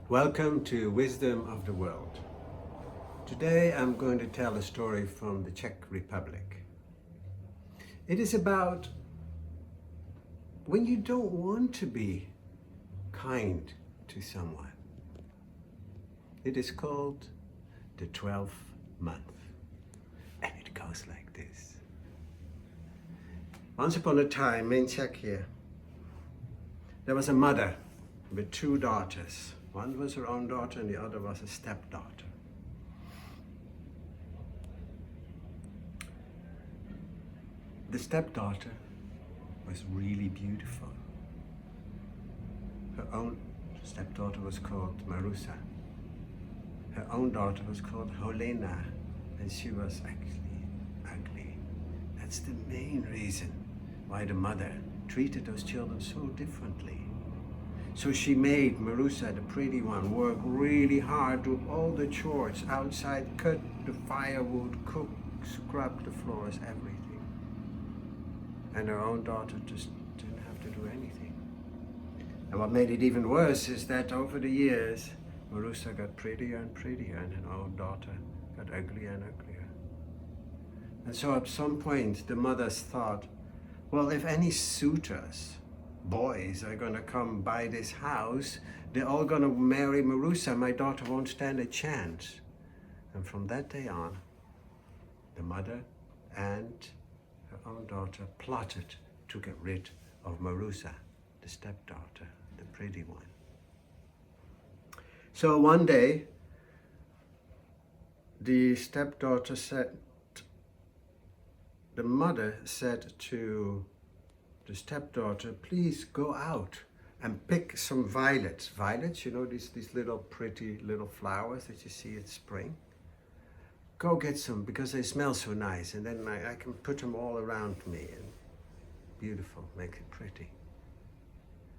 Welcome to Wisdom of the World. Today I'm going to tell a story from the Czech Republic. It is about when you don't want to be kind to someone. It is called the 12th month, and it goes like this. Once upon a time in Czechia, there was a mother with two daughters. One was her own daughter and the other was a stepdaughter. The stepdaughter was really beautiful. Her own stepdaughter was called Marusa. Her own daughter was called Helena, and she was actually ugly. That's the main reason why the mother treated those children so differently. So she made Marusa, the pretty one, work really hard, do all the chores outside, cut the firewood, cook, scrub the floors, everything. And her own daughter just didn't have to do anything. And what made it even worse is that over the years, Marusa got prettier and prettier, and her own daughter got uglier and uglier. And so at some point, the mothers thought, well, if any suitors, boys, are gonna come by this house, they're all gonna marry Marusa. My daughter won't stand a chance. And from that day on, the mother and her own daughter plotted to get rid of Marusa, the stepdaughter, the pretty one. So one day, the mother said to the stepdaughter, please go out and pick some violets. Violets, you know, these little pretty little flowers that you see in spring. Go get some because they smell so nice, and then I can put them all around me, and beautiful, make it pretty.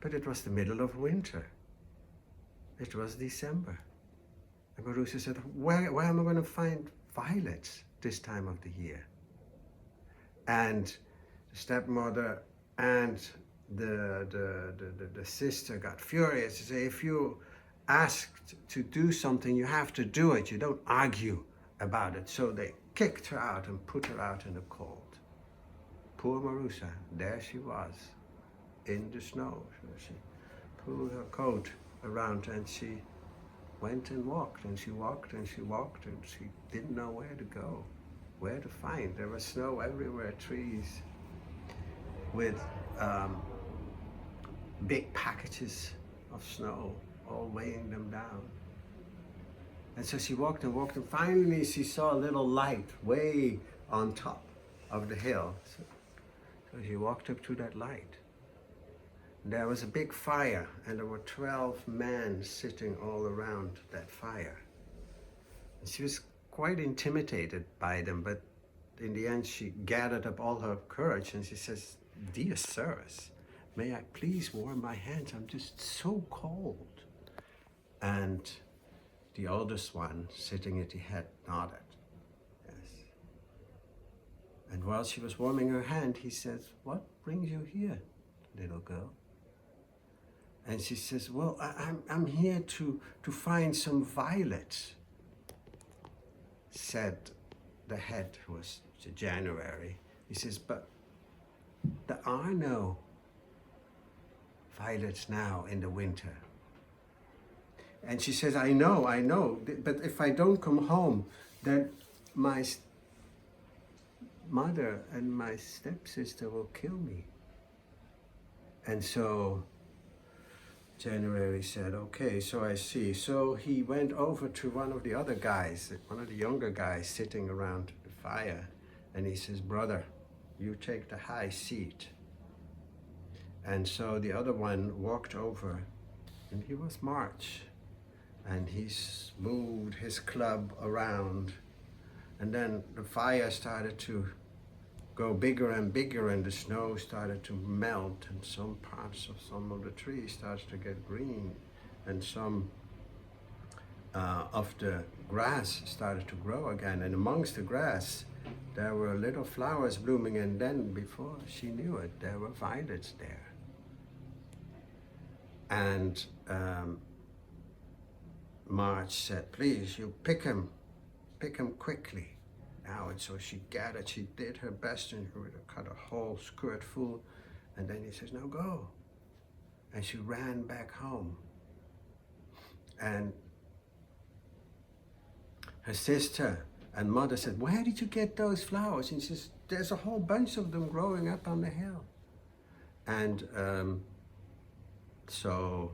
But it was the middle of winter. It was December. And Marusa said, where am I going to find violets this time of the year? And the stepmother and the sister got furious to say, if you asked to do something, you have to do it. You don't argue about it. So they kicked her out and put her out in the cold. Poor Marusa, there she was in the snow. So she pulled her coat around and she went and walked, and she walked and she walked, and she didn't know where to go, where to find. There was snow everywhere, trees with big packages of snow, all weighing them down. And so she walked and walked, and finally she saw a little light way on top of the hill. So she walked up to that light. There was a big fire, and there were 12 men sitting all around that fire. And she was quite intimidated by them, but in the end she gathered up all her courage and she says, dear sirs, may I please warm my hands? I'm just so cold. And the oldest one, sitting at the head, nodded. Yes. And while she was warming her hand, he says, what brings you here, little girl? And she says, well, I'm here to find some violets, said the head, who was January. He says, but there are no violets now in the winter. And she says, I know, but if I don't come home, then my mother and my stepsister will kill me. And so January said, okay, so I see. So he went over to one of the other guys, one of the younger guys sitting around the fire, and he says, brother, you take the high seat. And so the other one walked over, and he was March, and he moved his club around, and then the fire started to go bigger and bigger, and the snow started to melt, and some parts of some of the trees started to get green, and some of the grass started to grow again, and amongst the grass there were little flowers blooming, and then before she knew it, there were violets there. And Marge said, please, you pick him quickly. Now, and so she gathered, she did her best, and she would have cut a whole skirt full. And then he says, now go. And she ran back home. And her sister and mother said, where did you get those flowers? And she says, there's a whole bunch of them growing up on the hill. And so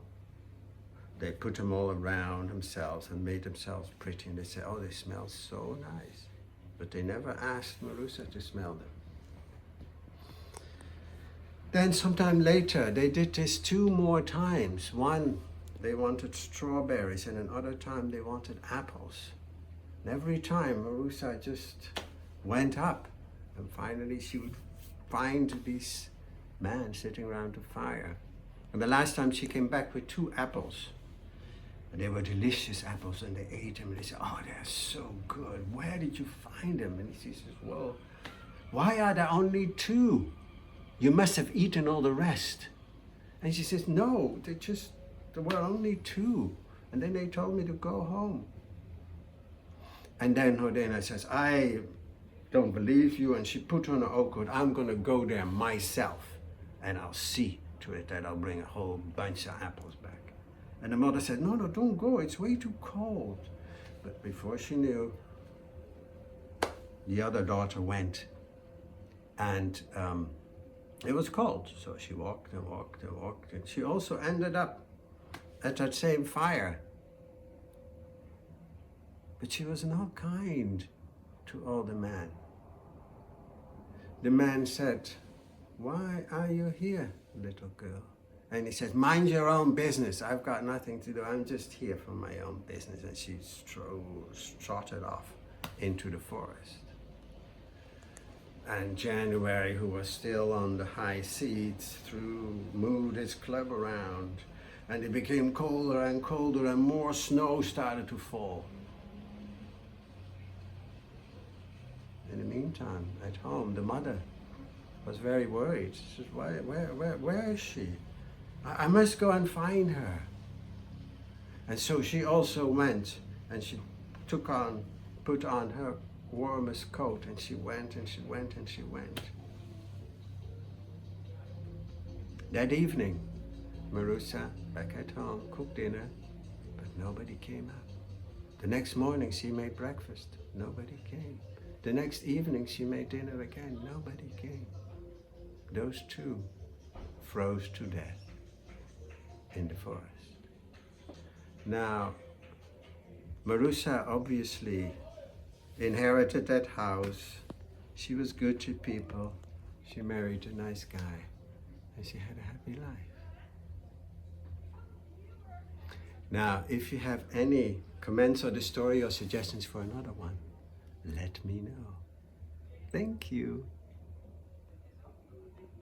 they put them all around themselves and made themselves pretty. And they said, oh, they smell so nice. But they never asked Marusa to smell them. Then sometime later, they did this 2 more times. One, they wanted strawberries, and another time they wanted apples. And every time Marusa just went up, and finally she would find these men sitting around the fire. And the last time she came back with 2 apples. And they were delicious apples, and they ate them, and they said, oh, they're so good. Where did you find them? And he says, well, why are there only 2? You must have eaten all the rest. And she says, no, there were only 2. And then they told me to go home. And then Hodena says, I don't believe you. And she put on her oat coat. I'm going to go there myself, and I'll see to it that I'll bring a whole bunch of apples back. And the mother said, no, don't go. It's way too cold. But before she knew, the other daughter went. And it was cold. So she walked and walked and walked. And she also ended up at that same fire. But she was not kind to all the men. The man said, why are you here, little girl? And he says, mind your own business. I've got nothing to do. I'm just here for my own business. And she trotted off into the forest. And January, who was still on the high seats, moved his club around. And it became colder and colder, and more snow started to fall. In the meantime, at home, the mother was very worried. She said, where is she? I must go and find her. And so she also went, and she put on her warmest coat, and she went and she went and she went. That evening, Marusa, back at home, cooked dinner, but nobody came up. The next morning she made breakfast, nobody came. The next evening she made dinner again, nobody came. Those 2 froze to death in the forest. Now, Marusa obviously inherited that house. She was good to people. She married a nice guy, and she had a happy life. Now, if you have any comments on the story or suggestions for another one, let me know. Thank you.